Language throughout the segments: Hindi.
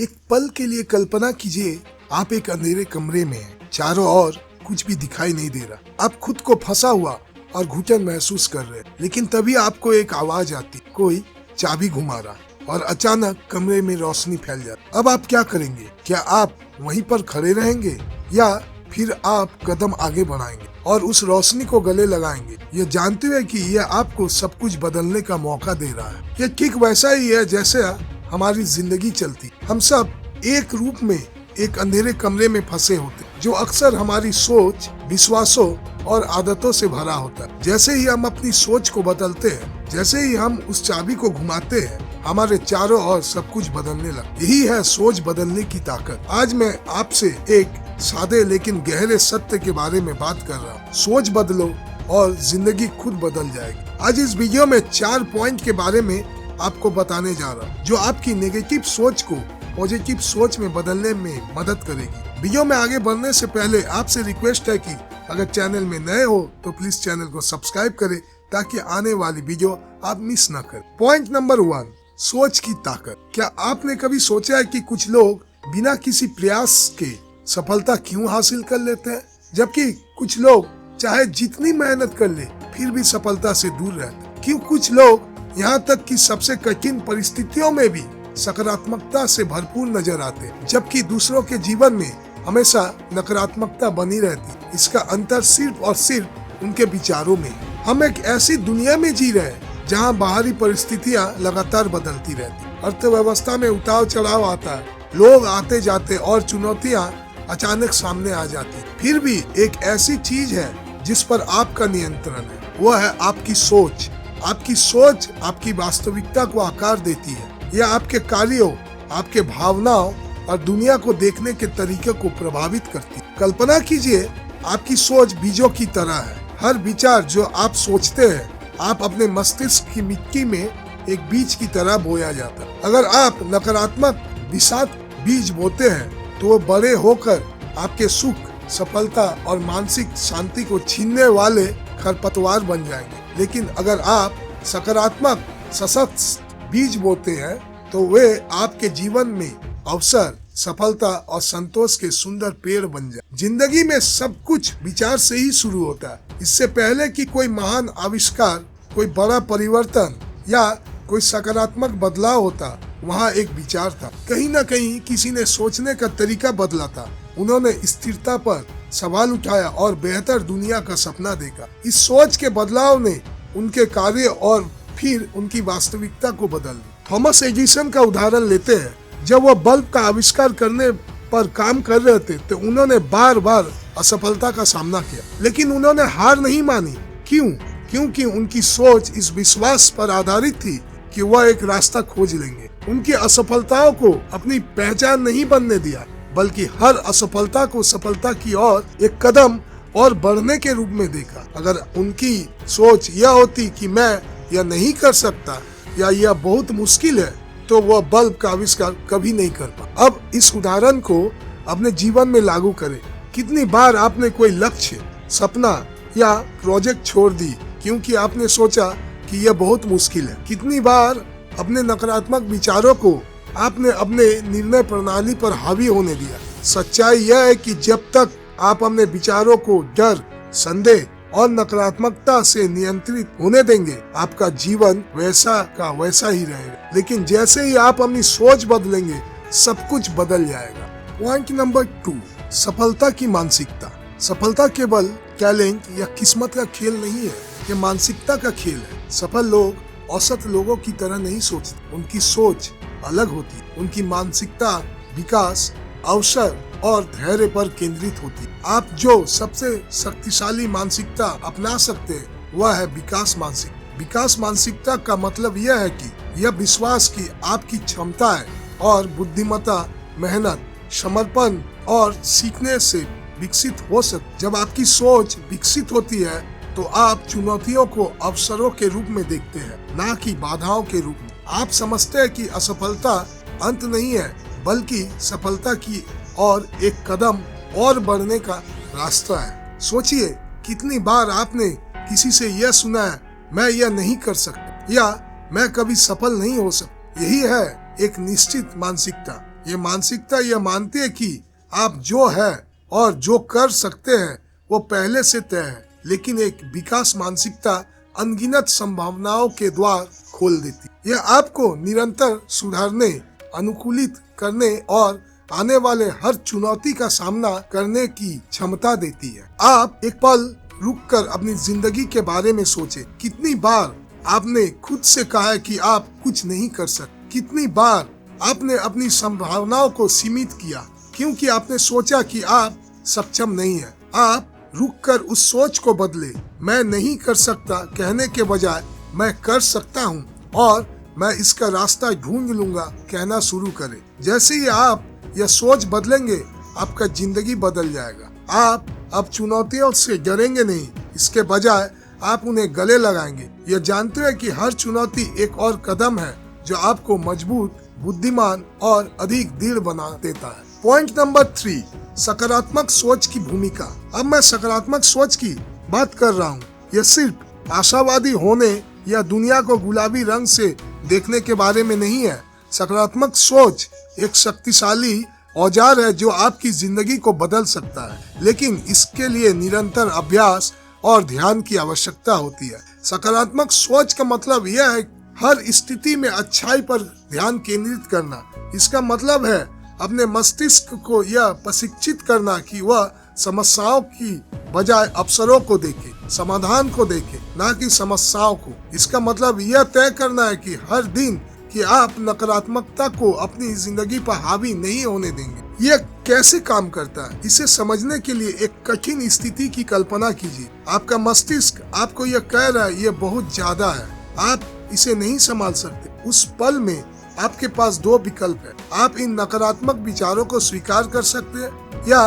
एक पल के लिए कल्पना कीजिए, आप एक अंधेरे कमरे में हैं, चारों ओर कुछ भी दिखाई नहीं दे रहा। आप खुद को फंसा हुआ और घुटन महसूस कर रहे हैं, लेकिन तभी आपको एक आवाज आती, कोई चाबी घुमा रहा और अचानक कमरे में रोशनी फैल जाती। अब आप क्या करेंगे? क्या आप वहीं पर खड़े रहेंगे या फिर आप कदम आगे बढ़ाएंगे और उस रोशनी को गले लगाएंगे, ये जानते हुए कि यह आपको सब कुछ बदलने का मौका दे रहा है। यह ठीक वैसा ही है जैसे हमारी जिंदगी चलती। हम सब एक रूप में एक अंधेरे कमरे में फंसे होते, जो अक्सर हमारी सोच, विश्वासों और आदतों से भरा होता है। जैसे ही हम अपनी सोच को बदलते हैं, जैसे ही हम उस चाबी को घुमाते हैं, हमारे चारों ओर सब कुछ बदलने लगता। यही है सोच बदलने की ताकत। आज मैं आपसे एक सादे लेकिन गहरे सत्य के बारे में बात कर रहा हूँ। सोच बदलो और जिंदगी खुद बदल जाएगी। आज इस वीडियो में 4 पॉइंट के बारे में आपको बताने जा रहा हूँ, जो आपकी नेगेटिव सोच को पॉजिटिव सोच में बदलने में मदद करेगी। वीडियो में आगे बढ़ने से पहले आपसे रिक्वेस्ट है कि अगर चैनल में नए हो तो प्लीज चैनल को सब्सक्राइब करें, ताकि आने वाली वीडियो आप मिस न करें। पॉइंट नंबर 1, सोच की ताकत। क्या आपने कभी सोचा है कि कुछ लोग बिना किसी प्रयास के सफलता क्यों हासिल कर लेते हैं, जबकि कुछ लोग चाहे जितनी मेहनत कर ले फिर भी सफलता से दूर रहते हैं? क्यों कुछ लोग यहाँ तक कि सबसे कठिन परिस्थितियों में भी सकारात्मकता से भरपूर नजर आते हैं, जबकि दूसरों के जीवन में हमेशा नकारात्मकता बनी रहती? इसका अंतर सिर्फ और सिर्फ उनके विचारों में। हम एक ऐसी दुनिया में जी रहे हैं जहाँ बाहरी परिस्थितियाँ लगातार बदलती रहती, अर्थव्यवस्था में उतार चढ़ाव आता है, लोग आते जाते और चुनौतियाँ अचानक सामने आ जाती। फिर भी एक ऐसी चीज है जिस पर आपका नियंत्रण है, वो है आपकी सोच। आपकी सोच आपकी वास्तविकता को आकार देती है। यह आपके कार्यों, आपके भावनाओं और दुनिया को देखने के तरीके को प्रभावित करती है। कल्पना कीजिए, आपकी सोच बीजों की तरह है। हर विचार जो आप सोचते हैं, आप अपने मस्तिष्क की मिट्टी में एक बीज की तरह बोया जाता है। अगर आप नकारात्मक विषाक्त बीज बोते हैं तो वो बड़े होकर आपके सुख, सफलता और मानसिक शांति को छीनने वाले खरपतवार बन जाएंगे। लेकिन अगर आप सकारात्मक सशक्त बीज बोते हैं तो वे आपके जीवन में अवसर, सफलता और संतोष के सुंदर पेड़ बन जाए। जिंदगी में सब कुछ विचार से ही शुरू होता है। इससे पहले कि कोई महान आविष्कार, कोई बड़ा परिवर्तन या कोई सकारात्मक बदलाव होता, वहाँ एक विचार था। कहीं न कहीं किसी ने सोचने का तरीका बदला था। उन्होंने स्थिरता पर सवाल उठाया और बेहतर दुनिया का सपना देखा। इस सोच के बदलाव ने उनके कार्य और फिर उनकी वास्तविकता को बदल दिया। थॉमस एडिसन का उदाहरण लेते हैं। जब वो बल्ब का आविष्कार करने पर काम कर रहे थे तो उन्होंने बार बार असफलता का सामना किया, लेकिन उन्होंने हार नहीं मानी। क्यों? क्योंकि उनकी सोच इस विश्वास पर आधारित थी कि वह एक रास्ता खोज लेंगे। उनकी असफलताओं को अपनी पहचान नहीं बनने दिया, बल्कि हर असफलता को सफलता की ओर एक कदम और बढ़ने के रूप में देखा। अगर उनकी सोच यह होती कि मैं यह नहीं कर सकता या यह बहुत मुश्किल है, तो वह बल्ब का आविष्कार कभी नहीं कर पा। अब इस उदाहरण को अपने जीवन में लागू करें। कितनी बार आपने कोई लक्ष्य, सपना या प्रोजेक्ट छोड़ दी क्योंकि आपने सोचा कि यह बहुत मुश्किल है? कितनी बार अपने नकारात्मक विचारों को आपने अपने निर्णय प्रणाली पर हावी होने दिया? सच्चाई यह है कि जब तक आप अपने विचारों को डर, संदेह और नकारात्मकता से नियंत्रित होने देंगे, आपका जीवन वैसा का वैसा ही रहेगा। लेकिन जैसे ही आप अपनी सोच बदलेंगे, सब कुछ बदल जाएगा। पॉइंट नंबर 2, सफलता की मानसिकता। सफलता केवल टैलेंट या किस्मत का खेल नहीं है, ये मानसिकता का खेल है। सफल लोग औसत लोगों की तरह नहीं सोचते, उनकी सोच अलग होती है। उनकी मानसिकता विकास, अवसर और धैर्य पर केंद्रित होती है। आप जो सबसे शक्तिशाली मानसिकता अपना सकते हैं वह है विकास मानसिकता। विकास मानसिकता का मतलब यह है कि यह विश्वास की आपकी क्षमताएं और बुद्धिमत्ता, मेहनत, समर्पण और सीखने से विकसित हो सकती। जब आपकी सोच विकसित होती है तो आप चुनौतियों को अवसरों के रूप में देखते हैं, ना कि बाधाओं के रूप में। आप समझते हैं कि असफलता अंत नहीं है, बल्कि सफलता की और एक कदम और बढ़ने का रास्ता है। सोचिए, कितनी बार आपने किसी से यह सुना है, मैं यह नहीं कर सकता या मैं कभी सफल नहीं हो सकता। यही है एक निश्चित मानसिकता। ये मानसिकता यह मानती है कि आप जो है और जो कर सकते हैं वो पहले से तय है, लेकिन एक विकास मानसिकता अनगिनत संभावनाओं के द्वार खोल देती। यह आपको निरंतर सुधारने, अनुकूलित करने और आने वाले हर चुनौती का सामना करने की क्षमता देती है। आप एक पल रुककर अपनी जिंदगी के बारे में सोचें। कितनी बार आपने खुद से कहा है कि आप कुछ नहीं कर सकते? कितनी बार आपने अपनी संभावनाओं को सीमित किया क्योंकि आपने सोचा कि आप सक्षम नहीं है? आप रुककर उस सोच को बदले। मैं नहीं कर सकता कहने के बजाय मैं कर सकता हूँ और मैं इसका रास्ता ढूंढ लूंगा कहना शुरू करें। जैसे ही आप यह सोच बदलेंगे, आपका जिंदगी बदल जाएगा। आप अब चुनौतियों से डरेंगे नहीं, इसके बजाय आप उन्हें गले लगाएंगे। यह जानते हैं कि हर चुनौती एक और कदम है जो आपको मजबूत, बुद्धिमान और अधिक दृढ़ बना देता है। पॉइंट नंबर 3, सकारात्मक सोच की भूमिका। अब मैं सकारात्मक सोच की बात कर रहा हूँ। यह सिर्फ आशावादी होने या दुनिया को गुलाबी रंग से देखने के बारे में नहीं है। सकारात्मक सोच एक शक्तिशाली औजार है जो आपकी जिंदगी को बदल सकता है, लेकिन इसके लिए निरंतर अभ्यास और ध्यान की आवश्यकता होती है। सकारात्मक सोच का मतलब यह है हर स्थिति में अच्छाई पर ध्यान केंद्रित करना। इसका मतलब है अपने मस्तिष्क को यह प्रशिक्षित करना कि वह समस्याओं की बजाय अवसरों को देखे, समाधान को देखे, ना कि समस्याओं को। इसका मतलब यह तय करना है कि हर दिन कि आप नकारात्मकता को अपनी जिंदगी पर हावी नहीं होने देंगे। यह कैसे काम करता है, इसे समझने के लिए एक कठिन स्थिति की कल्पना कीजिए। आपका मस्तिष्क आपको यह कह रहा है यह बहुत ज्यादा है, आप इसे नहीं संभाल सकते। उस पल में आपके पास 2 विकल्प है। आप इन नकारात्मक विचारों को स्वीकार कर सकते हैं या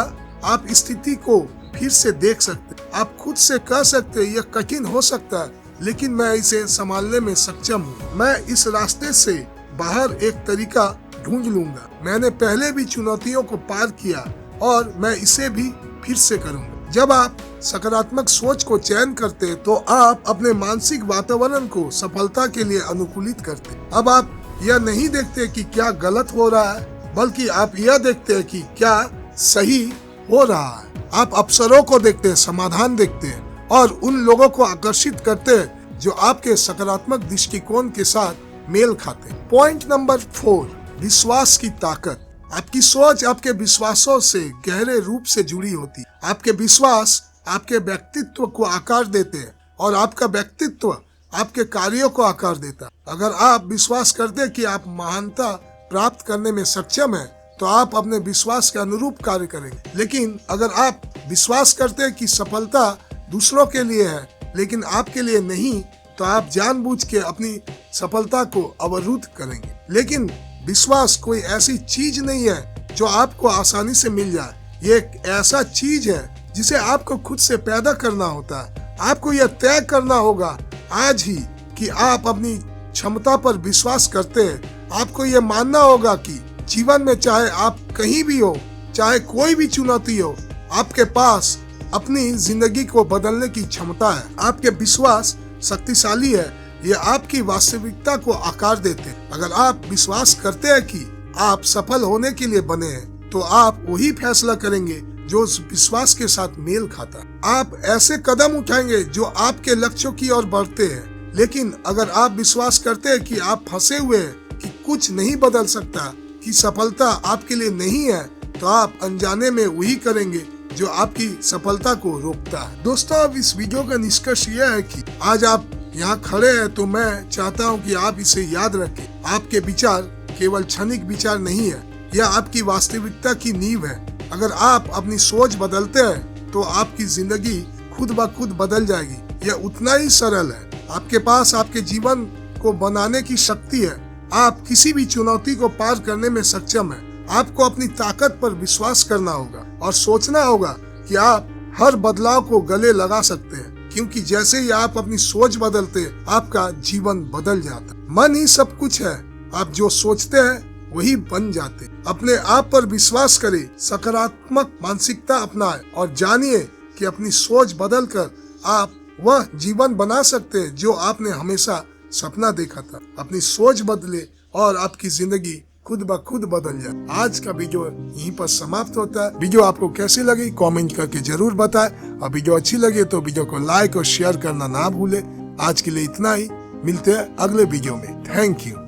आप स्थिति को फिर से देख सकते हैं। आप खुद से कह सकते हैं यह कठिन हो सकता है, लेकिन मैं इसे संभालने में सक्षम हूँ। मैं इस रास्ते से बाहर एक तरीका ढूंढ लूंगा। मैंने पहले भी चुनौतियों को पार किया और मैं इसे भी फिर से करूंगा। जब आप सकारात्मक सोच को चयन करते हैं तो आप अपने मानसिक वातावरण को सफलता के लिए अनुकूलित करते हैं। अब आप यह नहीं देखते कि क्या गलत हो रहा है, बल्कि आप यह देखते हैं कि क्या सही हो रहा है। आप अवसरों को देखते हैं, समाधान देखते हैं और उन लोगों को आकर्षित करते हैं जो आपके सकारात्मक दृष्टिकोण के साथ मेल खाते हैं। पॉइंट नंबर 4, विश्वास की ताकत। आपकी सोच आपके विश्वासों से गहरे रूप से जुड़ी होती है। आपके विश्वास आपके व्यक्तित्व को आकार देते हैं और आपका व्यक्तित्व आपके कार्यों को आकार देता है। अगर आप विश्वास करते हैं कि आप महानता प्राप्त करने में सक्षम हैं, तो आप अपने विश्वास के अनुरूप कार्य करेंगे। लेकिन अगर आप विश्वास करते हैं कि सफलता दूसरों के लिए है लेकिन आपके लिए नहीं, तो आप जानबूझ के अपनी सफलता को अवरुद्ध करेंगे। लेकिन विश्वास कोई ऐसी चीज नहीं है जो आपको आसानी से मिल जाए। ये एक ऐसा चीज है जिसे आपको खुद से पैदा करना होता है। आपको यह तय करना होगा आज ही कि आप अपनी क्षमता पर विश्वास करते हैं। आपको यह मानना होगा कि जीवन में चाहे आप कहीं भी हो, चाहे कोई भी चुनौती हो, आपके पास अपनी जिंदगी को बदलने की क्षमता है। आपके विश्वास शक्तिशाली है, ये आपकी वास्तविकता को आकार देते हैं। अगर आप विश्वास करते हैं कि आप सफल होने के लिए बने हैं, तो आप वही फैसला करेंगे जो उस विश्वास के साथ मेल खाता है। आप ऐसे कदम उठाएंगे जो आपके लक्ष्यों की ओर बढ़ते हैं। लेकिन अगर आप विश्वास करते हैं कि आप फंसे हुए हैं, कि कुछ नहीं बदल सकता, कि सफलता आपके लिए नहीं है, तो आप अनजाने में वही करेंगे जो आपकी सफलता को रोकता है। दोस्तों, अब इस वीडियो का निष्कर्ष यह है कि आज आप यहाँ खड़े हैं तो मैं चाहता हूँ कि आप इसे याद रखें। आपके विचार केवल क्षणिक विचार नहीं है, यह आपकी वास्तविकता की नींव है। अगर आप अपनी सोच बदलते हैं तो आपकी जिंदगी खुद ब खुद बदल जाएगी। यह उतना ही सरल है। आपके पास आपके जीवन को बनाने की शक्ति है। आप किसी भी चुनौती को पार करने में सक्षम है। आपको अपनी ताकत पर विश्वास करना होगा और सोचना होगा कि आप हर बदलाव को गले लगा सकते हैं, क्योंकि जैसे ही आप अपनी सोच बदलते, आपका जीवन बदल जाता। मन ही सब कुछ है। आप जो सोचते हैं वही बन जाते। अपने आप पर विश्वास करें, सकारात्मक मानसिकता अपनाएं और जानिए कि अपनी सोच बदलकर आप वह जीवन बना सकते हैं जो आपने हमेशा सपना देखा था। अपनी सोच बदले और आपकी जिंदगी खुद ब खुद बदल जाए। आज का वीडियो यहीं पर समाप्त होता है। वीडियो आपको कैसी लगी कमेंट करके जरूर बताएं, और वीडियो अच्छी लगी तो वीडियो को लाइक और शेयर करना ना भूले। आज के लिए इतना ही, मिलते हैं अगले वीडियो में। Thank you.